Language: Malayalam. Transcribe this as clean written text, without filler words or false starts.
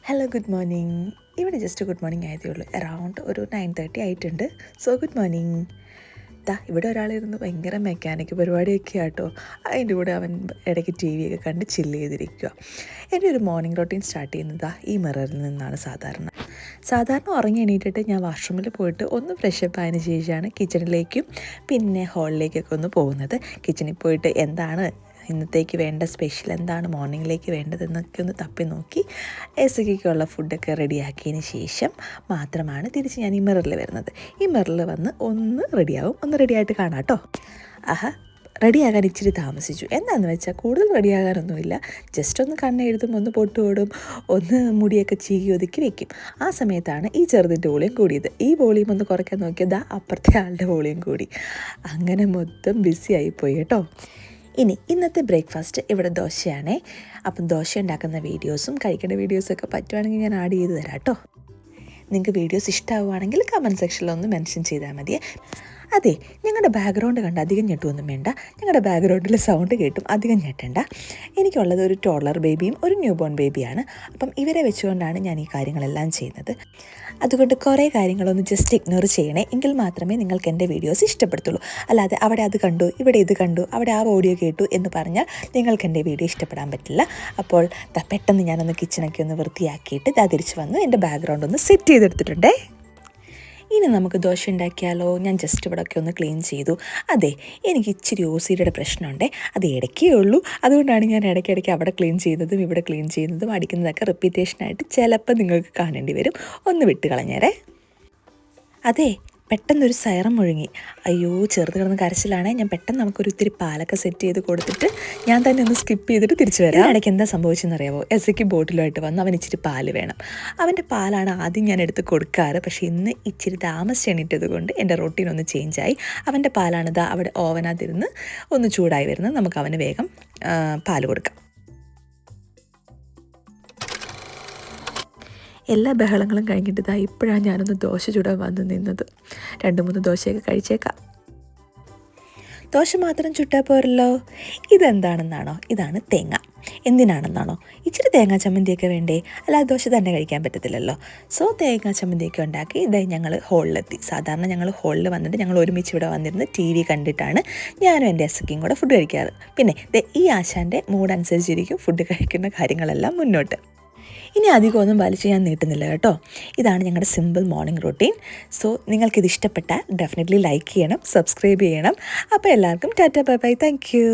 Hello good morning. ഇവിടെ ജസ്റ്റ് ഗുഡ് മോർണിംഗ് ആയതേ ഉള്ളൂ. അറൗണ്ട് ഒരു 9:30 ആയിട്ടുണ്ട്. So good morning. ഇവിടെ ഒരാളിരുന്ന് ഭയങ്കര മെക്കാനിക് പരിപാടിയൊക്കെ ആട്ടോ. അതിൻ്റെ കൂടെ അവൻ ഇടയ്ക്ക് ടി വി ഒക്കെ കണ്ട് ചില്ല് ചെയ്തിരിക്കുക. എൻ്റെ ഒരു മോർണിംഗ് റൊട്ടീൻ സ്റ്റാർട്ട് ചെയ്യുന്നത് ഈ മിററിൽ നിന്നാണ്. സാധാരണ ഉറങ്ങി എണീറ്റിട്ട് ഞാൻ വാഷ്റൂമിൽ പോയിട്ട് ഒന്ന് ഫ്രഷപ്പ് ആയതിന് ശേഷമാണ് കിച്ചണിലേക്കും പിന്നെ ഹോളിലേക്കൊക്കെ ഒന്ന് പോകുന്നത്. കിച്ചണിൽ പോയിട്ട് എന്താണ് ഇന്നത്തേക്ക് വേണ്ട സ്പെഷ്യൽ, എന്താണ് മോർണിംഗിലേക്ക് വേണ്ടതെന്നൊക്കെ ഒന്ന് തപ്പി നോക്കി എസയ്ക്കുള്ള ഫുഡൊക്കെ റെഡിയാക്കിയതിന് ശേഷം മാത്രമാണ് തിരിച്ച് ഞാൻ ഈ മിററിൽ വരുന്നത്. ഈ മിററിൽ വന്ന് ഒന്ന് റെഡിയായിട്ട് കാണാം കേട്ടോ. റെഡിയാകാൻ ഇച്ചിരി താമസിച്ചു. എന്താണെന്ന് വെച്ചാൽ കൂടുതൽ റെഡിയാകാനൊന്നുമില്ല. ജസ്റ്റ് ഒന്ന് കണ്ണെഴുതും, ഒന്ന് പൊട്ടുകൂടും, ഒന്ന് മുടിയൊക്കെ ചീകി ഒതുക്കി വെക്കും. ആ സമയത്താണ് ഈ ചെറുതിൻ്റെ വോളിയം കൂടിയത്. ഈ വോളിയം ഒന്ന് കുറയ്ക്കാൻ നോക്കിയത് അപ്പുറത്തെ ആളുടെ വോളിയം കൂടി. അങ്ങനെ മൊത്തം ബിസി ആയിപ്പോയി കേട്ടോ. ഇന്നത്തെ ബ്രേക്ക്ഫാസ്റ്റ് ഇവിടെ ദോശയാണേ. അപ്പം ദോശ ഉണ്ടാക്കുന്ന വീഡിയോസും കഴിക്കേണ്ട വീഡിയോസൊക്കെ പറ്റുവാണെങ്കിൽ ഞാൻ ആഡ് ചെയ്ത് തരാം കേട്ടോ. നിങ്ങൾക്ക് വീഡിയോസ് ഇഷ്ടമാവുകയാണെങ്കിൽ കമൻറ്റ് സെക്ഷനിലൊന്ന് മെൻഷൻ ചെയ്താൽ മതിയേ. അതെ, ഞങ്ങളുടെ ബാക്ക്ഗ്രൗണ്ട് കണ്ട് അധികം ഞെട്ടുമൊന്നും വേണ്ട. ഞങ്ങളുടെ ബാക്ക്ഗ്രൗണ്ടിൽ സൗണ്ട് കേട്ടും അധികം ഞെട്ടണ്ട. എനിക്കുള്ളത് ഒരു ടോളർ ബേബിയും ഒരു ന്യൂ ബോൺ ബേബിയാണ്. അപ്പം ഇവരെ വെച്ചുകൊണ്ടാണ് ഞാൻ ഈ കാര്യങ്ങളെല്ലാം ചെയ്യുന്നത്. അതുകൊണ്ട് കുറേ കാര്യങ്ങളൊന്ന് ജസ്റ്റ് ഇഗ്നോർ ചെയ്യണേ. എങ്കിൽ മാത്രമേ നിങ്ങൾക്ക് എൻ്റെ വീഡിയോസ് ഇഷ്ടപ്പെടുത്തുള്ളൂ. അല്ലാതെ അവിടെ അത് കണ്ടു, ഇവിടെ ഇത് കണ്ടു, അവിടെ ആ ഓഡിയോ കേട്ടു എന്ന് പറഞ്ഞാൽ നിങ്ങൾക്ക് എൻ്റെ വീഡിയോ ഇഷ്ടപ്പെടാൻ പറ്റില്ല. അപ്പോൾ പെട്ടെന്ന് ഞാനൊന്ന് കിച്ചണൊക്കെ ഒന്ന് വൃത്തിയാക്കിയിട്ട് തിരിച്ച് വന്ന് എൻ്റെ ബാക്ക്ഗ്രൗണ്ട് ഒന്ന് സെറ്റ് ചെയ്തെടുത്തിട്ടുണ്ടേ. ഇനി നമുക്ക് ദോശ ഉണ്ടാക്കിയാലോ. ഞാൻ ജസ്റ്റ് ഇവിടെയൊക്കെ ഒന്ന് ക്ലീൻ ചെയ്തു. അതെ, എനിക്ക് ഇച്ചിരി OCDയുടെ പ്രശ്നമുണ്ടേ. അത് ഇടയ്ക്കേ ഉള്ളൂ. അതുകൊണ്ടാണ് ഞാൻ ഇടയ്ക്കിടയ്ക്ക് അവിടെ ക്ലീൻ ചെയ്യുന്നതും ഇവിടെ ക്ലീൻ ചെയ്യുന്നതും അടിക്കുന്നതൊക്കെ റിപ്പീറ്റേഷനായിട്ട് ചിലപ്പോൾ നിങ്ങൾക്ക് കാണേണ്ടി വരും. ഒന്ന് വിട്ട് കളഞ്ഞേരേ. അതെ, പെട്ടെന്നൊരു സൈറം മുഴുങ്ങി. അയ്യോ, ചെറുത് കിടന്ന് കരച്ചിലാണേ. ഞാൻ പെട്ടെന്ന് നമുക്കൊരു ഇത്തിരി പാലൊക്കെ സെറ്റ് ചെയ്ത് കൊടുത്തിട്ട് ഞാൻ തന്നെ ഒന്ന് സ്കിപ്പ് ചെയ്തിട്ട് തിരിച്ചു വരാം. ഇടയ്ക്ക് എന്താ സംഭവിച്ചെന്നറിയാമോ? എസയ്ക്ക് ബോട്ടിലുമായിട്ട് വന്ന് അവൻ ഇച്ചിരി പാല് വേണം. അവൻ്റെ പാലാണ് ആദ്യം ഞാൻ എടുത്ത് കൊടുക്കാറ്. പക്ഷേ ഇന്ന് ഇച്ചിരി താമസിച്ച് എണീറ്റത് കൊണ്ട് എൻ്റെ റൊട്ടീൻ ഒന്ന് ചേഞ്ചായി. അവൻ്റെ പാലാണ് അവിടെ ഓവനകത്തിരുന്ന് ഒന്ന് ചൂടായി വരുന്നത്. നമുക്ക് അവന് വേഗം പാല് കൊടുക്കാം. എല്ലാ ബഹളങ്ങളും കഴിഞ്ഞിട്ട് ഇപ്പോഴാണ് ഞാനൊന്ന് ദോശ ചൂടാൻ വന്ന് നിന്നത്. 2-3 ദോശയൊക്കെ കഴിച്ചേക്കാം. ദോശ മാത്രം ചുട്ടാൽ പോരല്ലോ. ഇതെന്താണെന്നാണോ? ഇതാണ് തേങ്ങ. എന്തിനാണെന്നാണോ? ഇച്ചിരി തേങ്ങാ ചമ്മന്തിയൊക്കെ വേണ്ടേ? അല്ലാതെ ദോശ തന്നെ കഴിക്കാൻ പറ്റത്തില്ലല്ലോ. സോ തേങ്ങാ ചമ്മന്തിയൊക്കെ ഉണ്ടാക്കി ഞങ്ങൾ ഹോളിലെത്തി. സാധാരണ ഞങ്ങൾ ഹോളിൽ വന്നിട്ട് ഞങ്ങൾ ഒരുമിച്ച് ഇവിടെ വന്നിരുന്ന് TV കണ്ടിട്ടാണ് ഞാനും എൻ്റെ എസയ്ക്കും കൂടെ ഫുഡ് കഴിക്കാറ്. പിന്നെ ഈ ആശാൻ്റെ മൂഡ് അനുസരിച്ചിരിക്കും ഫുഡ് കഴിക്കുന്ന കാര്യങ്ങളെല്ലാം മുന്നോട്ട്. ഇനി അധികമൊന്നും വലിച്ച് ഞാൻ നീട്ടുന്നില്ല കേട്ടോ. ഇതാണ് ഞങ്ങളുടെ സിമ്പിൾ മോർണിംഗ് റൊട്ടീൻ. സോ നിങ്ങൾക്കിത് ഇഷ്ടപ്പെട്ടാൽ ഡെഫിനറ്റ്ലി ലൈക്ക് ചെയ്യണം, സബ്സ്ക്രൈബ് ചെയ്യണം. അപ്പോൾ എല്ലാവർക്കും Tata bye bye. Thank you.